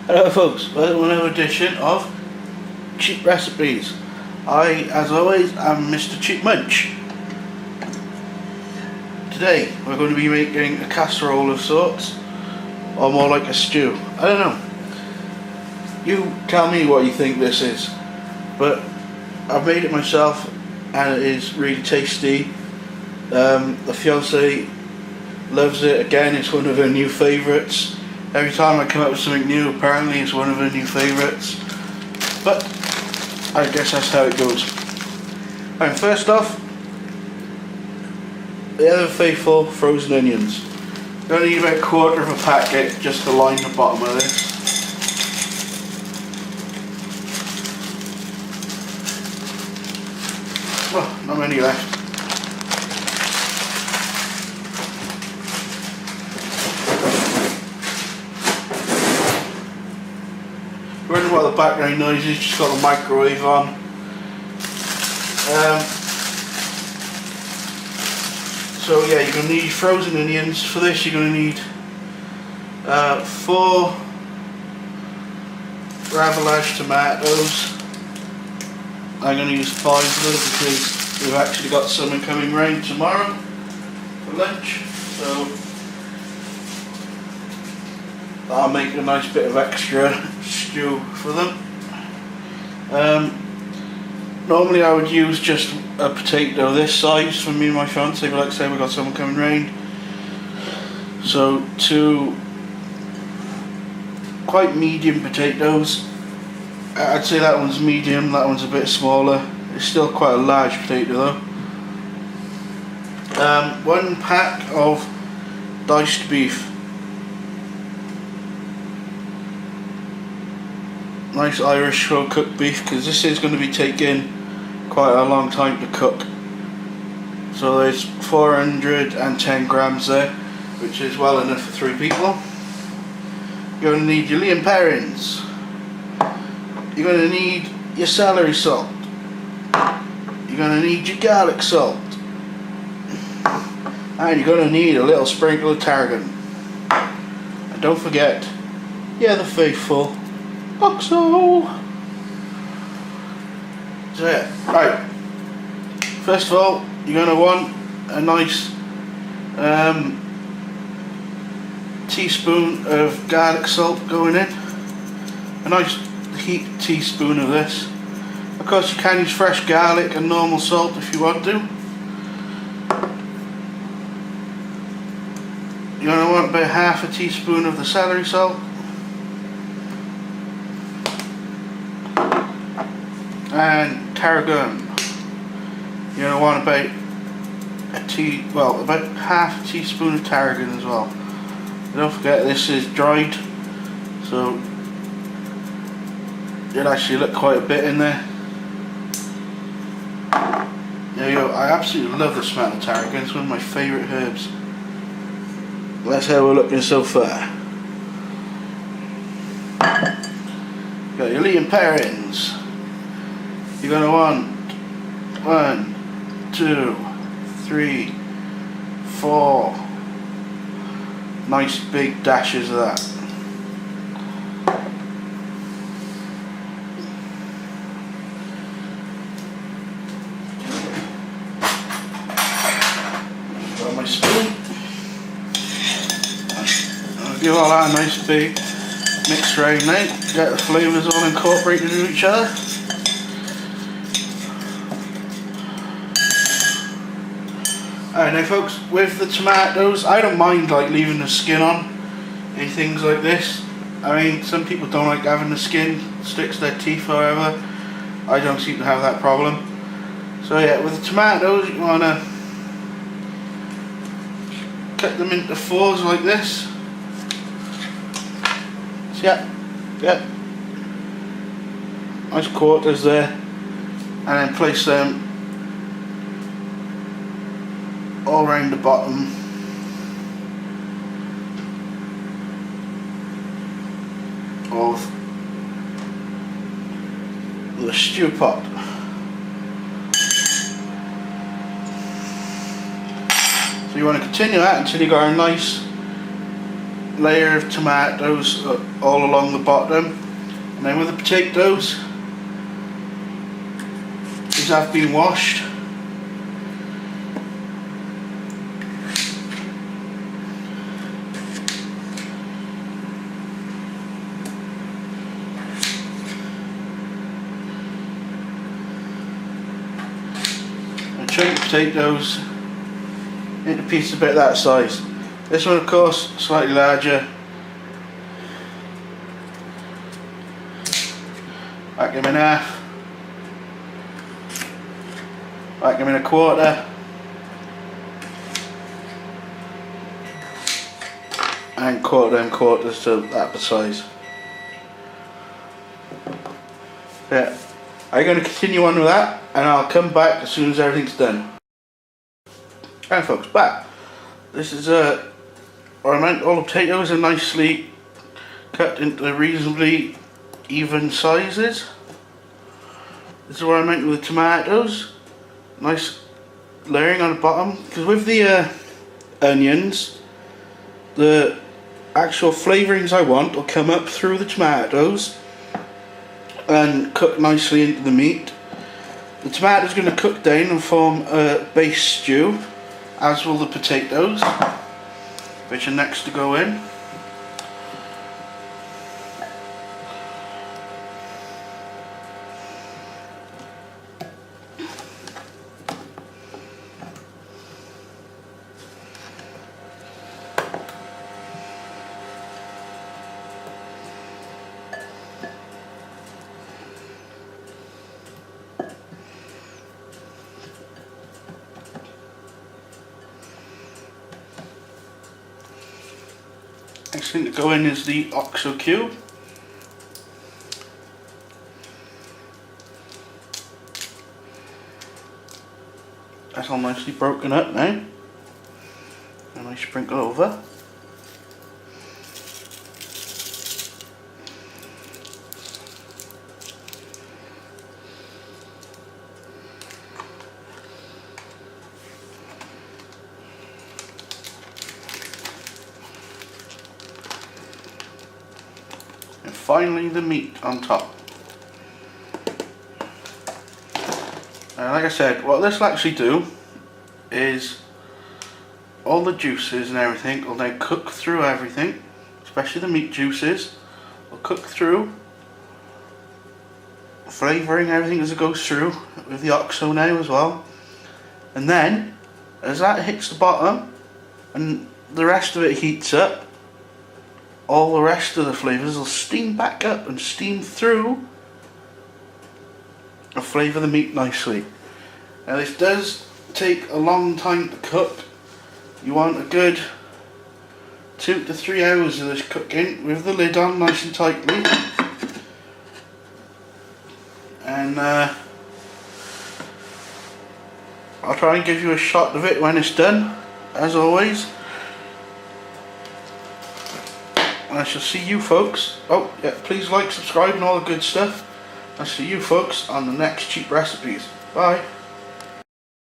Hello folks, welcome to another edition of Cheap Recipes. As always, am Mr. Cheap Munch. Today we're going to be making a casserole of sorts, or more like a stew. I don't know. You tell me what you think this is, but I've made it myself and it is really tasty. The fiance loves it. Again, it's one of her new favourites. Every time I come up with something new, apparently it's one of her new favourites. But I guess that's how it goes. Alright, first off, the ever faithful frozen onions. You're going to need about a quarter of a packet just to line the bottom of this. Oh, not many left. Wondering what the background noise is, just got the microwave on. So yeah, you're going to need frozen onions. For this you're going to need 4 Ravellage tomatoes. I'm going to use 5 of them because we've actually got someone coming round tomorrow for lunch. So I'll make a nice bit of extra stew for them. Normally I would use just a potato this size for me and my fiance, but like I say, we've got someone coming round. So 2 quite medium potatoes. I'd say that one's medium, that one's a bit smaller. It's still quite a large potato though. 1 pack of diced beef. Nice Irish slow cooked beef, because this is going to be taking quite a long time to cook. So there's 410 grams there, which is well enough for 3 people. You're going to need your Liam Perrins. You're going to need your celery salt. You're going to need your garlic salt. And you're going to need a little sprinkle of tarragon. And don't forget, the faithful OXO. So yeah, right. First of all, you're going to want a nice teaspoon of garlic salt going in. A nice heaped teaspoon of this. Of course, you can use fresh garlic and normal salt if you want to. You're going to want about half a teaspoon of the celery salt. And tarragon. You're going to want about about half a teaspoon of tarragon as well. Don't forget, this is dried, so you'll actually look quite a bit in there. There you go. I absolutely love the smell of tarragon. It's one of my favourite herbs. That's how we're looking so far. Got your Liam Perrins. You're going to want 1, 2, 3, 4 nice big dashes of that. Got my spoon. I'll give all that a nice big mix round now. Get the flavours all incorporated into each other. Alright, now folks, with the tomatoes, I don't mind like leaving the skin on in things like this. I mean, some people don't like having the skin sticks to their teeth or whatever. I don't seem to have that problem. So yeah, with the tomatoes, you want to cut them into 4s like this. So yeah, nice quarters there, and then place them all around the bottom of the stew pot. So you want to continue that until you got a nice layer of tomatoes all along the bottom, and then with the potatoes, these have been washed. And chunk the potatoes into pieces about that size. This one, of course, slightly larger. Whack them in half. Whack them in a quarter. And quarter them quarters to that size. Yeah, I'm going to continue on with that, and I'll come back as soon as everything's done. And folks, back. This is where I meant all the potatoes are nicely cut into reasonably even sizes. This is where I meant with the tomatoes. Nice layering on the bottom, because with the onions, the actual flavourings I want will come up through the tomatoes and cook nicely into the meat. The tomatoes are going to cook down and form a base stew, as will the potatoes, which are next to go in. Next thing to go in is the OXO cube. That's all nicely broken up now. And I sprinkle over. And finally the meat on top. And like I said, what this will actually do is all the juices and everything will now cook through everything, especially the meat juices will cook through, flavouring everything as it goes through with the OXO now as well. And then as that hits the bottom and the rest of it heats up, all the rest of the flavours will steam back up and steam through and flavour the meat nicely. Now this does take a long time to cook. You want a good 2 to 3 hours of this cooking with the lid on nice and tightly. And I'll try and give you a shot of it when it's done, as always. And I shall see you folks. Oh yeah, please like, subscribe and all the good stuff. I'll see you folks on the next cheap recipes. Bye.